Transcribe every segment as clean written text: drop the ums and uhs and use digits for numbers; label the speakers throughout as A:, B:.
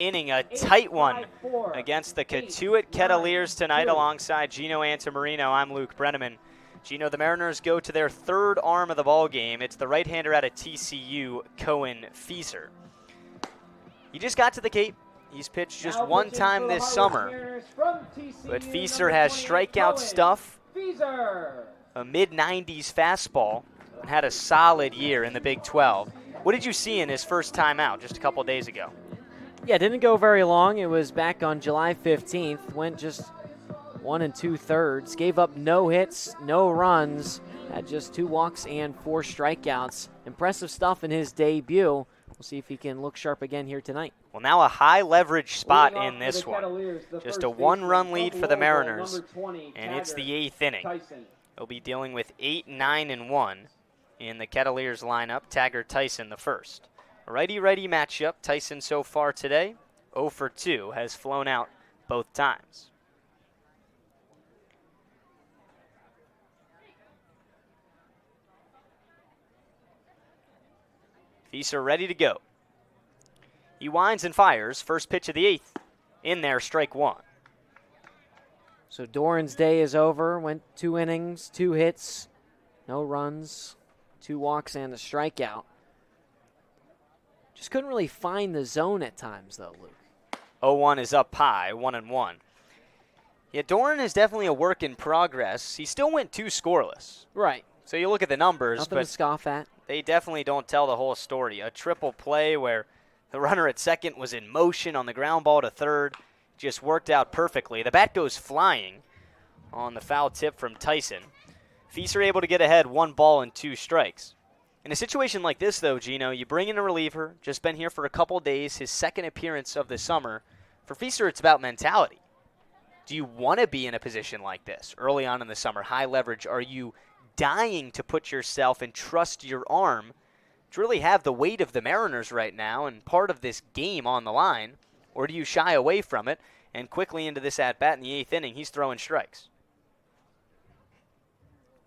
A: inning, a tight one against the Cotuit Kettleers tonight alongside Gino Antamarino. I'm Luke Brenneman. Gino, the Mariners go to their third arm of the ball game. It's the right-hander out of TCU, Cohen Fieser. He just got to the Cape. He's pitched just one time this summer, but Fieser has strikeout stuff, a mid-90s fastball, and had a solid year in the Big 12. What did you see in his first time out just a couple days ago?
B: Yeah, didn't go very long. It was back on July 15th. Went just 1 2/3. Gave up no hits, no runs. Had just 2 walks and 4 strikeouts. Impressive stuff in his debut. We'll see if he can look sharp again here tonight.
A: Well, now a high leverage spot in this one. Just a 1-run lead for the Mariners, and it's the 8th inning. He'll be dealing with 8, 9, and 1 in the Kettleers lineup. Taggart Tyson the first. A righty-righty matchup. Tyson so far today, 0 for 2, has flown out both times. Fieser ready to go. He winds and fires. First pitch of the 8th. In there, strike 1.
B: So Doran's day is over. Went 2 innings, 2 hits, no runs, 2 walks, and a strikeout. Just couldn't really find the zone at times, though, Luke.
A: 0-1 is up high, 1-1. Yeah, Doran is definitely a work in progress. He still went 2 scoreless.
B: Right.
A: So you look at the numbers,
B: Nothing
A: but
B: to scoff at.
A: They definitely don't tell the whole story. A triple play where the runner at second was in motion on the ground ball to third. Just worked out perfectly. The bat goes flying on the foul tip from Tyson. Fieser able to get ahead, 1 ball and 2 strikes. In a situation like this, though, Gino, you bring in a reliever, just been here for a couple days, his second appearance of the summer. For Fieser, it's about mentality. Do you want to be in a position like this early on in the summer, high leverage? Are you dying to put yourself and trust your arm to really have the weight of the Mariners right now and part of this game on the line? Or do you shy away from it and quickly into this at-bat in the 8th inning, he's throwing strikes?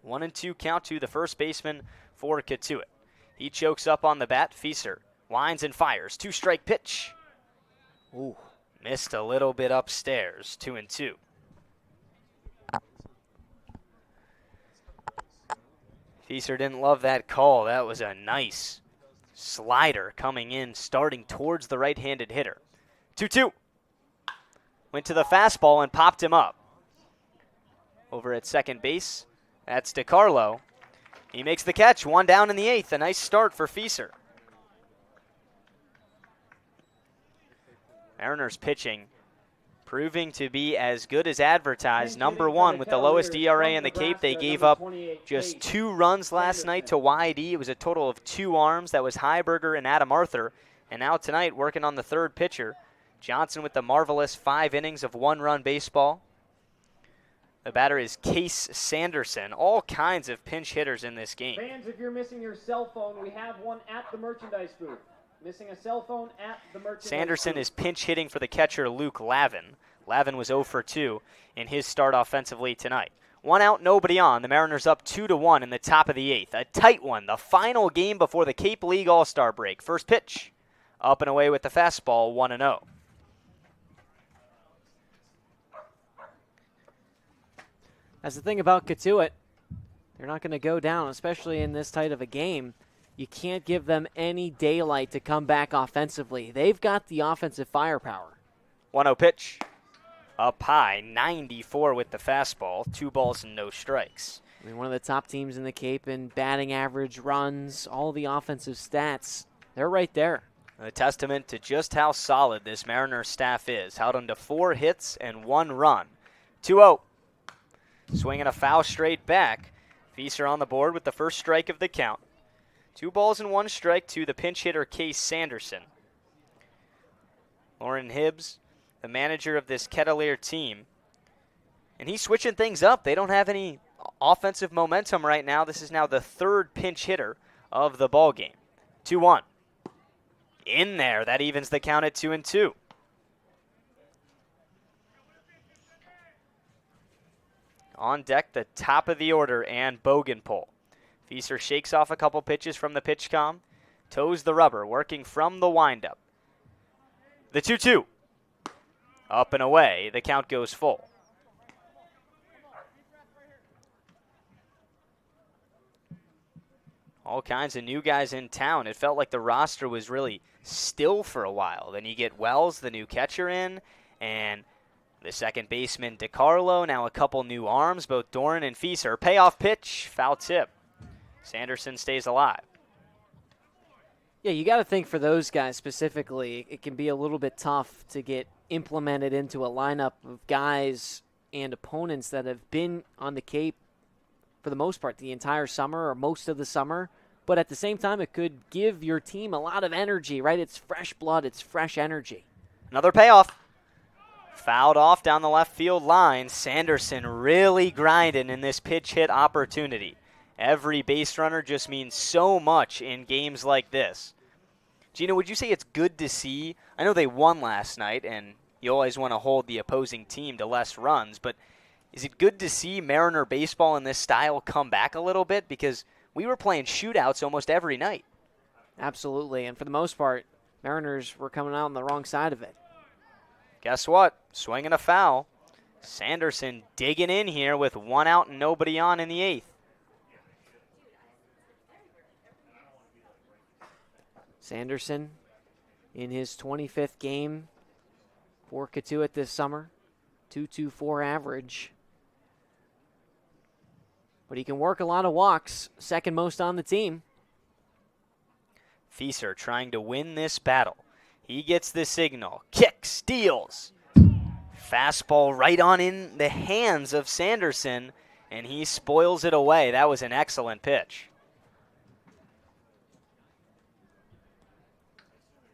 A: 1-2 count to the first baseman for Cotuit. He chokes up on the bat. Fieser winds and fires. 2-strike pitch. Ooh, missed a little bit upstairs. 2-2. Fieser didn't love that call. That was a nice slider coming in, starting towards the right-handed hitter. 2-2. Went to the fastball and popped him up. Over at second base, that's DiCarlo. He makes the catch, 1 down in the 8th. A nice start for Fieser. Mariners pitching proving to be as good as advertised. Number 1 with the lowest ERA in the Cape. They gave up just 2 runs last night to YD. It was a total of 2 arms. That was Heiberger and Adam Arthur. And now tonight, working on the third pitcher, Johnson with the marvelous 5 innings of 1-run baseball. The batter is Case Sanderson. All kinds of pinch hitters in this game.
C: Fans, if you're missing your cell phone, we have one at the merchandise booth. Missing a cell phone at the merchandise
A: Sanderson
C: booth.
A: is pinch hitting for the catcher Luke Lavin. Lavin was 0 for 2 in his start offensively tonight. 1 out, nobody on. The Mariners up 2-1 in the top of the 8th. A tight one, the final game before the Cape League All-Star break. First pitch, up and away with the fastball, 1-0.
B: That's the thing about Cotuit. They're not going to go down, especially in this tight of a game. You can't give them any daylight to come back offensively. They've got the offensive firepower.
A: 1-0 pitch. Up high, 94 with the fastball. 2 balls and no strikes.
B: I mean, one of the top teams in the Cape in batting average, runs, all the offensive stats. They're right there.
A: A testament to just how solid this Mariners staff is. Held them to 4 hits and 1 run. 2-0. Swinging a foul straight back. Fieser on the board with the first strike of the count. 2 balls and 1 strike to the pinch hitter Case Sanderson. Lauren Hibbs, the manager of this Kettleer team. And he's switching things up. They don't have any offensive momentum right now. This is now the 3rd pinch hitter of the ball game. 2-1. In there. That evens the count at 2-2. On deck, the top of the order and Bogenpole. Fieser shakes off a couple pitches from the pitch com, toes the rubber, working from the windup. The 2-2. Up and away. The count goes full. All kinds of new guys in town. It felt like the roster was really still for a while. Then you get Wells, the new catcher, in, and the second baseman, DiCarlo. Now a couple new arms, both Doran and Fieser. Payoff pitch, foul tip. Sanderson stays alive.
B: Yeah, you got to think for those guys specifically, it can be a little bit tough to get implemented into a lineup of guys and opponents that have been on the Cape for the most part the entire summer or most of the summer. But at the same time, it could give your team a lot of energy, right? It's fresh blood. It's fresh energy.
A: Another payoff. Fouled off down the left field line. Sanderson really grinding in this pitch hit opportunity. Every base runner just means so much in games like this. Gino, would you say it's good to see? I know they won last night, and you always want to hold the opposing team to less runs, but is it good to see Mariner baseball in this style come back a little bit? Because we were playing shootouts almost every night.
B: Absolutely, and for the most part, Mariners were coming out on the wrong side of it.
A: Guess what? Swinging a foul. Sanderson digging in here with one out and nobody on in the eighth.
B: Sanderson in his 25th game for Cotuit this summer. 2.24 average. But he can work a lot of walks, second most on the team.
A: Fieser trying to win this battle. He gets the signal. Kick, steals. Fastball right on in the hands of Sanderson, and he spoils it away. That was an excellent pitch.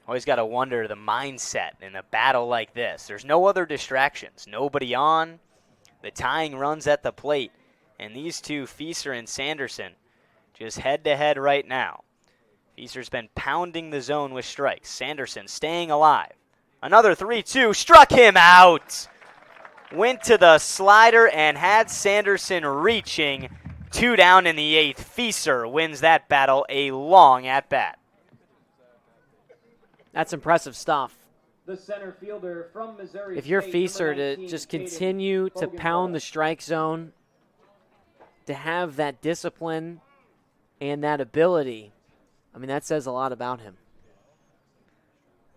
A: Always got to wonder the mindset in a battle like this. There's no other distractions. Nobody on. The tying runs at the plate. And these two, Fieser and Sanderson, just head-to-head right now. Fieser's been pounding the zone with strikes. Sanderson staying alive. Another 3-2. Struck him out. Went to the slider and had Sanderson reaching. 2 down in the eighth. Fieser wins that battle a long at-bat.
B: That's impressive stuff.
C: The center fielder from Missouri
B: If you're
C: State,
B: Fieser
C: number
B: to
C: 19,
B: just
C: Caden
B: continue to pound
C: Bogenball.
B: the strike zone, to have that discipline and that ability, I mean, that says a lot about him.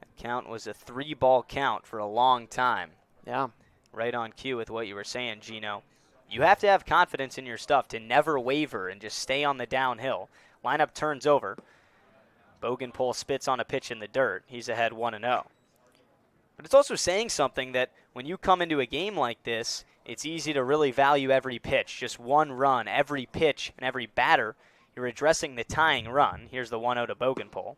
A: That count was a 3-ball count for a long time.
B: Yeah.
A: Right on cue with what you were saying, Gino. You have to have confidence in your stuff to never waver and just stay on the downhill. Lineup turns over. Bogenpole spits on a pitch in the dirt. He's ahead 1-0. But it's also saying something that when you come into a game like this, it's easy to really value every pitch. Just one run, every pitch, and every batter. You're addressing the tying run. Here's the 1-0 to Bogenpole.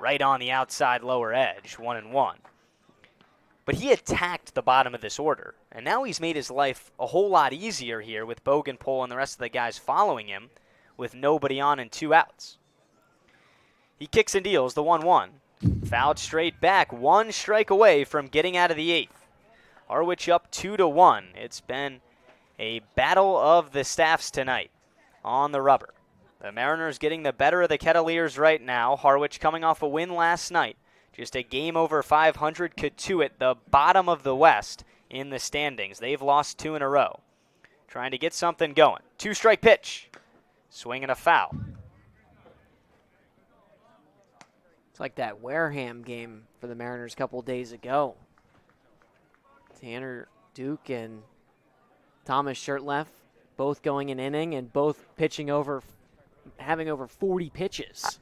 A: Right on the outside lower edge, 1-1. But he attacked the bottom of this order, and now he's made his life a whole lot easier here with Bogenpole and the rest of the guys following him with nobody on and 2 outs. He kicks and deals the 1-1. Fouled straight back, 1 strike away from getting out of the eighth. Harwich up 2-1. It's been a battle of the staffs tonight on the rubber. The Mariners getting the better of the Kettleers right now. Harwich coming off a win last night. Just a game over 500. Cotuit, the bottom of the West in the standings. They've lost 2 in a row. Trying to get something going. 2-strike pitch. Swing and a foul.
B: It's like that Wareham game for the Mariners a couple days ago. Tanner Duke and Thomas Shirtleff both going an inning and both pitching over, having over 40 pitches.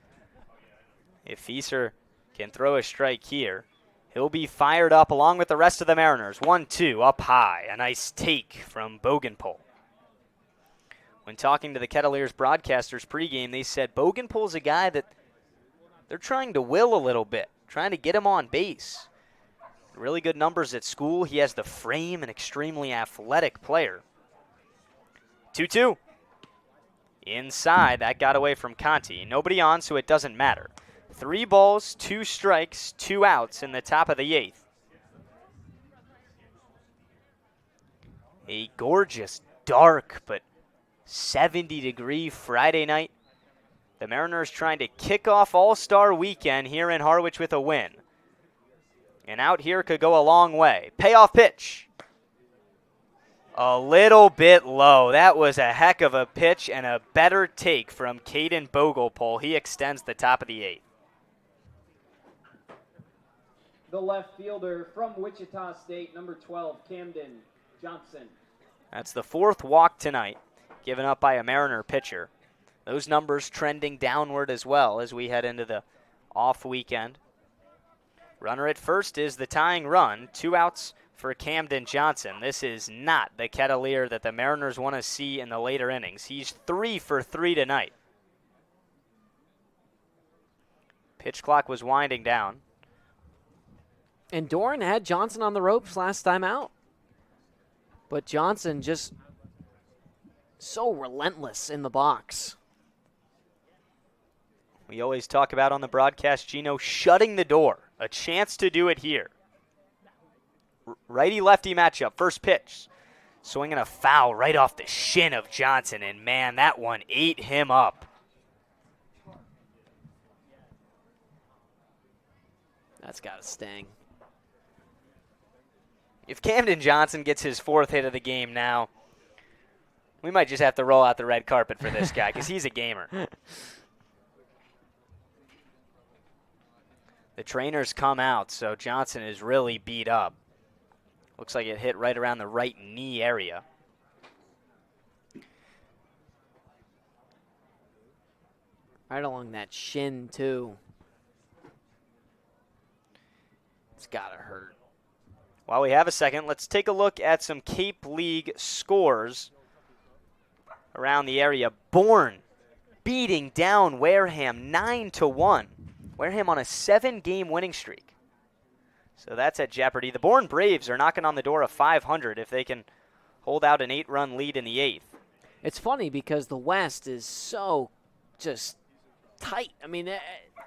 A: If Fieser can throw a strike here, he'll be fired up along with the rest of the Mariners. 1-2 up high. A nice take from Bogenpole. When talking to the Kettleers broadcasters pregame, they said Bogenpole's a guy that they're trying to will a little bit, trying to get him on base. Really good numbers at school. He has the frame, an extremely athletic player. 2-2. Inside, that got away from Conti. Nobody on, so it doesn't matter. 3 balls, 2 strikes, 2 outs in the top of the eighth. A gorgeous, dark, but 70-degree Friday night. The Mariners trying to kick off All-Star Weekend here in Harwich with a win. And out here could go a long way. Payoff pitch. A little bit low. That was a heck of a pitch and a better take from Caden Bogelpole. He extends the top of the 8th.
C: The left fielder from Wichita State, number 12, Camden Johnson.
A: That's the 4th walk tonight, given up by a Mariner pitcher. Those numbers trending downward as well as we head into the off weekend. Runner at first is the tying run. 2 outs for Camden Johnson. This is not the Kettleer that the Mariners want to see in the later innings. He's 3 for 3 tonight. Pitch clock was winding down.
B: And Doran had Johnson on the ropes last time out. But Johnson just so relentless in the box.
A: We always talk about on the broadcast, Gino, shutting the door. A chance to do it here. Righty-lefty matchup, first pitch. Swinging a foul right off the shin of Johnson, and man, that one ate him up.
B: That's got to sting.
A: If Camden Johnson gets his 4th hit of the game now, we might just have to roll out the red carpet for this guy because he's a gamer. The trainers come out, so Johnson is really beat up. Looks like it hit right around the right knee area.
B: Right along that shin, too. It's got to hurt.
A: While we have a second, let's take a look at some Cape League scores around the area. Bourne beating down Wareham 9-1. Wareham on a 7-game winning streak. So that's at jeopardy. The Bourne Braves are knocking on the door of 500 if they can hold out an 8-run lead in the 8th.
B: It's funny because the West is so just tight. I mean,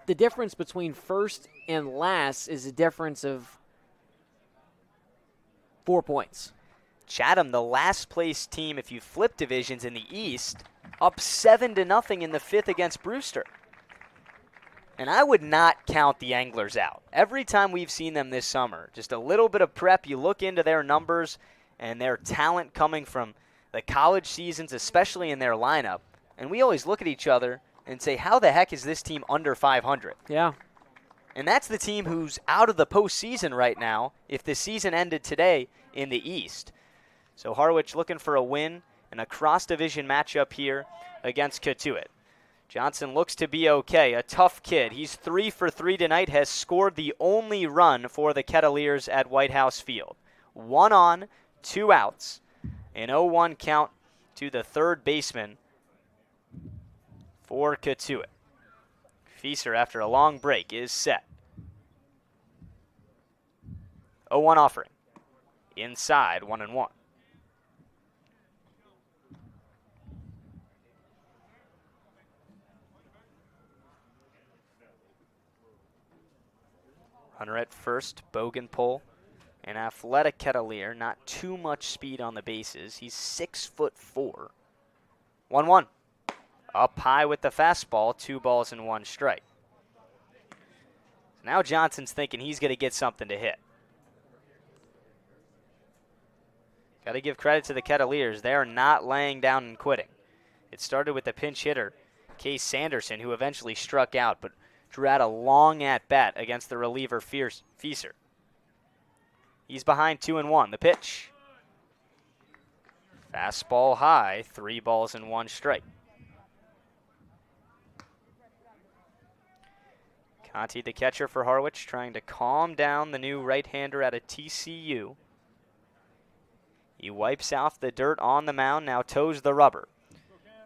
B: the difference between first and last is a difference of 4 points.
A: Chatham, the last place team, if you flip divisions in the East, up 7-0 in the 5th against Brewster. And I would not count the Anglers out. Every time we've seen them this summer, just a little bit of prep, you look into their numbers and their talent coming from the college seasons, especially in their lineup, and we always look at each other and say, how the heck is this team under 500?
B: Yeah.
A: And that's the team who's out of the postseason right now if the season ended today in the East. So Harwich looking for a win and a cross-division matchup here against Cotuit. Johnson looks to be okay, a tough kid. He's 3 for 3 tonight, has scored the only run for the Kettleers at White House Field. 1 on, 2 outs, an 0-1 count to the third baseman for Cotuit. Fieser, after a long break, is set. 0-1 offering. Inside, 1-1. Runner at first, Bogenpole, an athletic Kettleer, not too much speed on the bases. He's 6'4". 1-1. Up high with the fastball, 2 balls and 1 strike. Now Johnson's thinking he's going to get something to hit. Got to give credit to the Kettleers. They are not laying down and quitting. It started with the pinch hitter, Case Sanderson, who eventually struck out, but drew out a long at-bat against the reliever Fieser. He's behind 2-1. The pitch. Fastball high, 3 balls and 1 strike. Conti, the catcher for Harwich, trying to calm down the new right-hander out of TCU. He wipes off the dirt on the mound, now toes the rubber.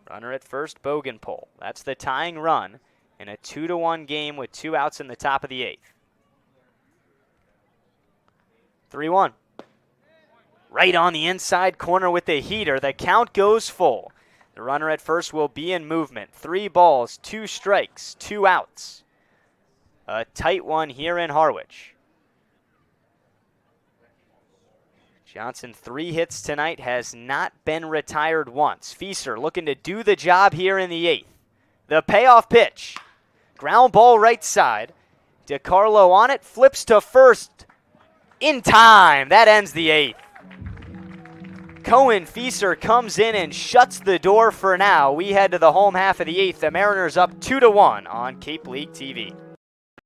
A: Runner at first, Bogenpole. That's the tying run in a 2-1 game with 2 outs in the top of the 8th. 3-1. Right on the inside corner with the heater. The count goes full. The runner at first will be in movement. 3 balls, 2 strikes, 2 outs. A tight one here in Harwich. Johnson, 3 hits tonight, has not been retired once. Fieser looking to do the job here in the 8th. The payoff pitch. Ground ball right side. DiCarlo on it, flips to first. in time. That ends the 8th. Cohen Feaser comes in and shuts the door for now. We head to the home half of the 8th. The Mariners up 2-1 on Cape League TV.